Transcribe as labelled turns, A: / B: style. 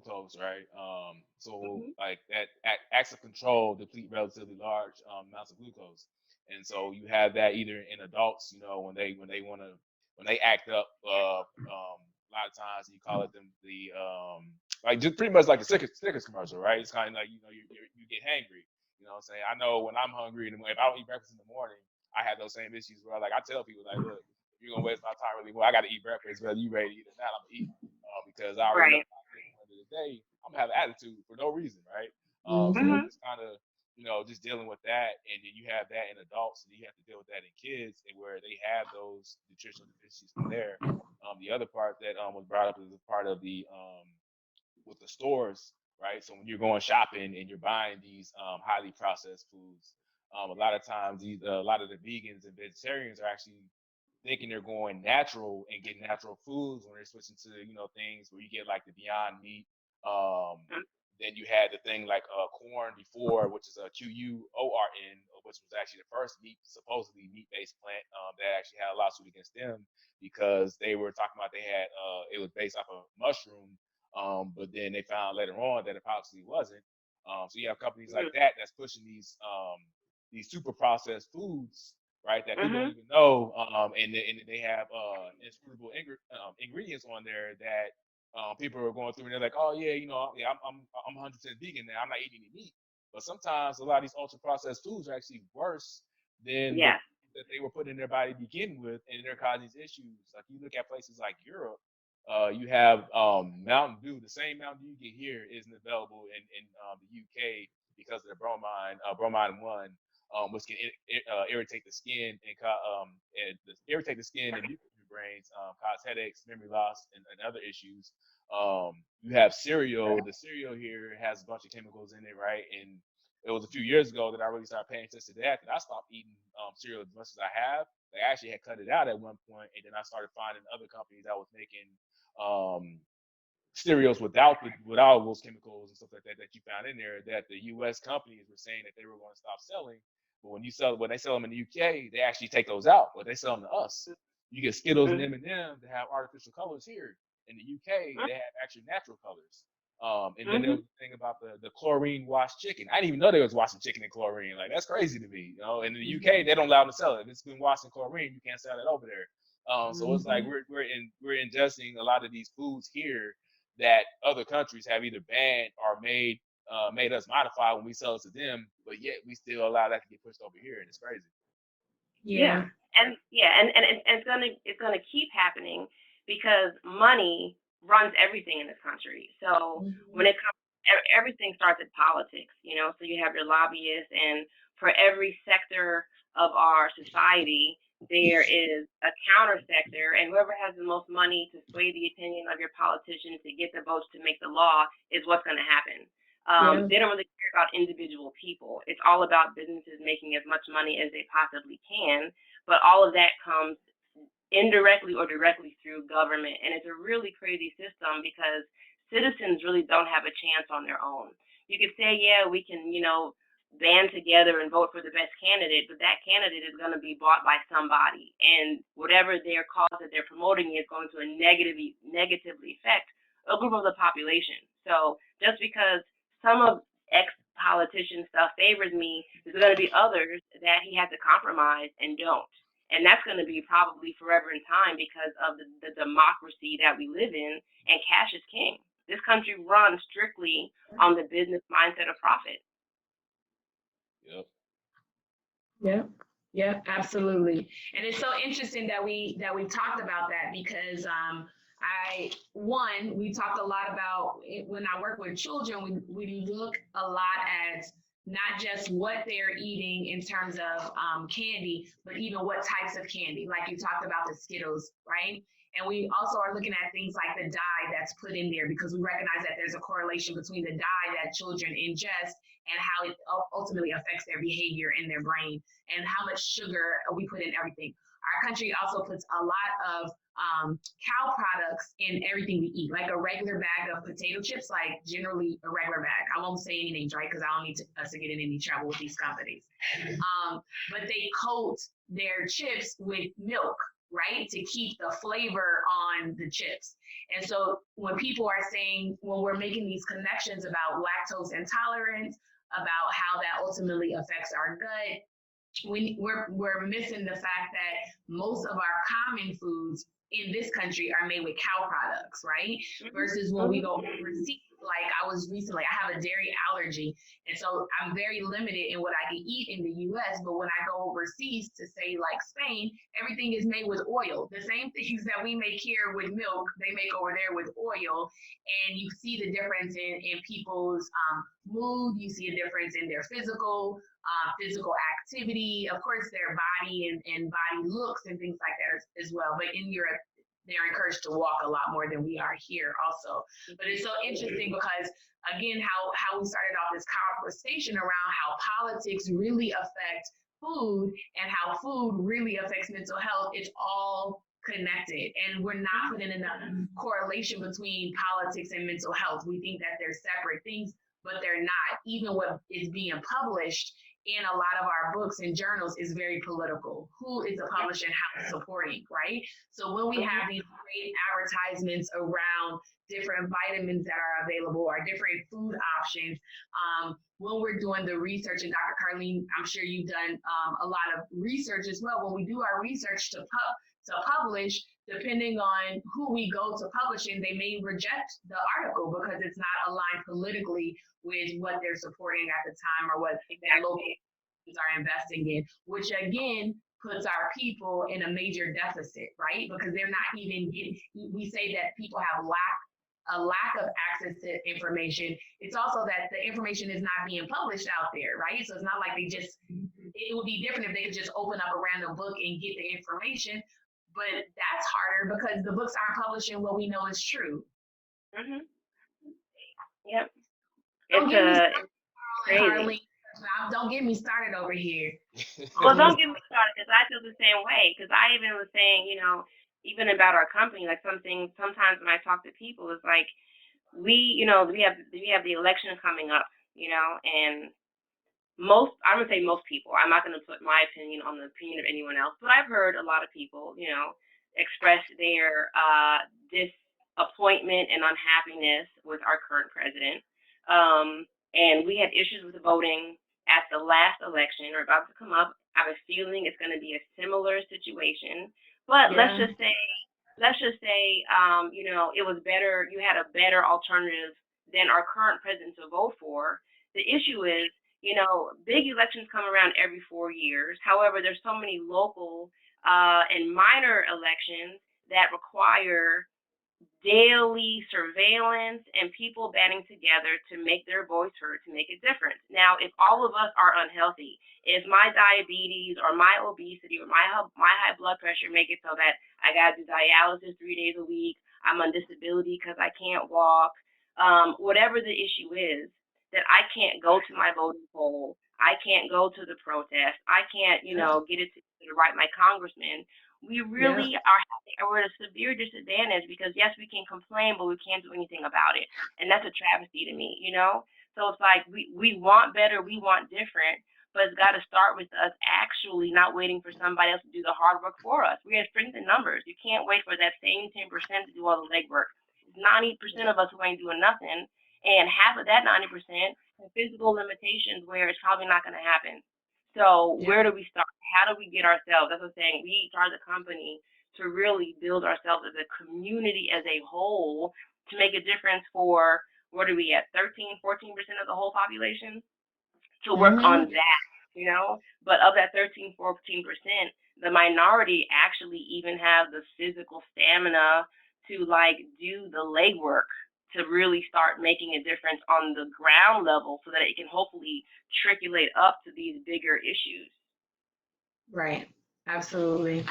A: glucose, right? So like that acts of control deplete relatively large amounts of glucose, and so you have that either in adults, when they act up. A lot of times you call it the like just pretty much like a Snickers commercial, right? It's kind of like you get hangry. You know what I'm saying? I know when I'm hungry in the morning, if I don't eat breakfast in the morning, I have those same issues where like I tell people like, look, if you're gonna waste my time really well, I got to eat breakfast whether you ready to eat or not. I'm gonna eat because I already know
B: Right.
A: at the end of the day I'm gonna have an attitude for no reason, right? So
C: Mm-hmm.
B: Mhm.
A: it's kind of just dealing with that, and then you have that in adults, and you have to deal with that in kids, and where they have those nutritional deficiencies from there. The other part that was brought up is a part of the with the stores, right? So when you're going shopping and you're buying these highly processed foods, a lot of times a lot of the vegans and vegetarians are actually thinking they're going natural and getting natural foods when they're switching to things where you get like the Beyond Meat. Um, then you had the thing like corn before, which is a QUORN, which was actually the first supposedly meat-based plant that actually had a lawsuit against them because they were talking about they had it was based off of mushroom, but then they found later on that it possibly wasn't. So you have companies like that that's pushing these super processed foods, right? That people don't
B: Mhm.
A: even know, and they have inscrutable ingredients on there that people are going through, and they're like, oh yeah, yeah, I'm 100% vegan now. I'm not eating any meat. But sometimes a lot of these ultra processed foods are actually worse than the
B: Yes.
A: that they were putting in their body to begin with, and they're causing these issues. Like you look at places like Europe, you have Mountain Dew. The same Mountain Dew you get here isn't available in the UK because of the bromine one, which can irritate the skin and irritate the skin and mucus in your brains, cause headaches, memory loss, and other issues. You have cereal. The cereal here has a bunch of chemicals in it, right? And it was a few years ago that I really started paying attention to that. That I stopped eating cereal as much as I have. They actually had cut it out at one point, and then I started finding other companies that was making um, cereals without those chemicals and stuff like that that you found in there. That the U.S. companies were saying that they were going to stop selling, but when they sell them in the UK, they actually take those out, but they sell them to us. You get Skittles and
B: Mhm.
A: M&M that have artificial colors here. In the UK, they have actually natural colors. And then there
B: Mhm.
A: was the thing about the chlorine washed chicken. I didn't even know they was washing chicken in chlorine. Like that's crazy to me. In the UK, they don't allow them to sell it. If it's been washed in chlorine, you can't sell it over there. So it's like
C: Mm-hmm.
A: we're ingesting a lot of these foods here that other countries have either banned or made us modify when we sell it to them, but yet we still allow that to get pushed over here, and it's crazy.
B: Yeah.
C: Yeah.
B: And yeah, and it's gonna keep happening because money runs everything in this country. So when
C: Mm-hmm.
B: it comes, everything starts at politics. So you have your lobbyists, and for every sector of our society, there is a counter sector, and whoever has the most money to sway the opinion of your politician to get the votes to make the law is what's going to happen.
C: Yeah.
B: They don't really care about individual people. It's all about businesses making as much money as they possibly can, but all of that comes indirectly or directly through government. And it's a really crazy system because citizens really don't have a chance on their own. You could say, yeah, we can, band together and vote for the best candidate, but that candidate is going to be bought by somebody. And whatever their cause that they're promoting is going to negatively affect a group of the population. So just because some of X politician stuff favors me, there's going to be others that he has to compromise and don't. And that's going to be probably forever in time because of the democracy that we live in, and cash is king. This country runs strictly on the business mindset of profit.
A: Yep.
C: Yeah. Yeah, absolutely. And it's so interesting that we talked about that because we talked a lot about it when I work with children, we look a lot at not just what they're eating in terms of candy, but even what types of candy. Like you talked about the Skittles, right? And we also are looking at things like the dye that's put in there because we recognize that there's a correlation between the dye that children ingest and how it ultimately affects their behavior in their brain and how much sugar we put in everything. Our country also puts a lot of cow products in everything we eat, like a regular bag of potato chips, like generally a regular bag. I won't say any names, right? Because I don't need us to get in any trouble with these companies. But they coat their chips with milk, right? To keep the flavor on the chips. And so when people are saying, when we're making these connections about lactose intolerance, about how that ultimately affects our gut, we're missing the fact that most of our common foods in this country are made with cow products, right? Versus when we go overseas, like I was recently, I have a dairy allergy, and so I'm very limited in what I can eat in the U.S. But when I go overseas to say like Spain, everything is made with oil. The same things that we make here with milk, they make over there with oil, and you see the difference in people's mood. You see a difference in their physical activity, of course, their body and body looks and things like that as well. But in Europe, they're encouraged to walk a lot more than we are here also. But it's so interesting because, again, how we started off this conversation around how politics really affect food and how food really affects mental health. It's all connected, and we're not putting enough correlation between politics and mental health. We think that they're separate things, but they're not. Even what is being published in a lot of our books and journals is very political. Who is the publisher and how it's supporting, right? So when we have these great advertisements around different vitamins that are available or different food options, when we're doing the research, and Dr. Carlene, I'm sure you've done a lot of research as well. When we do our research to publish, depending on who we go to publish in, they may reject the article because it's not aligned politically with what they're supporting at the time or what their local are investing in, which again puts our people in a major deficit, right? Because they're not even getting, we say that people have a lack of access to information. It's also that the information is not being published out there, right? So it's not like it would be different if they could just open up a random book and get the information, but that's harder because the books aren't publishing what we know is true.
B: Mm-hmm. Yep.
C: Don't get me started,
B: crazy.
C: Don't get me started over here.
B: Well, don't get me started because I feel the same way. Because I even was saying, even about our company, like sometimes when I talk to people, it's like we have the election coming up, and I would say most people. I'm not going to put my opinion on the opinion of anyone else, but I've heard a lot of people, express their disappointment and unhappiness with our current president. And we had issues with the voting at the last election or about to come up. I have a feeling it's going to be a similar situation. But let's just say, it was better. You had a better alternative than our current president to vote for. The issue is, big elections come around every 4 years. However, there's so many local and minor elections that require daily surveillance and people banding together to make their voice heard, to make a difference. Now, if all of us are unhealthy, if my diabetes or my obesity or my high blood pressure make it so that I got to do dialysis 3 days a week, I'm on disability because I can't walk, whatever the issue is, that I can't go to my voting poll, I can't go to the protest, I can't, get it to write my congressman, we really we're at a severe disadvantage because yes, we can complain, but we can't do anything about it, and that's a travesty to me. So it's like we want better, we want different, but it's got to start with us actually not waiting for somebody else to do the hard work for us. We have strength in numbers. You can't wait for that same 10% to do all the legwork. 90% of us who ain't doing nothing, and half of that 90% have physical limitations where it's probably not going to happen. So where do we start? How do we get ourselves? That's what I'm saying. We start the company to really build ourselves as a community as a whole to make a difference for, what are we at, 13, 14% of the whole population? To work on that, But of that 13, 14%, the minority actually even have the physical stamina to do the legwork to really start making a difference on the ground level so that it can hopefully triculate up to these bigger issues.
C: Right. Absolutely.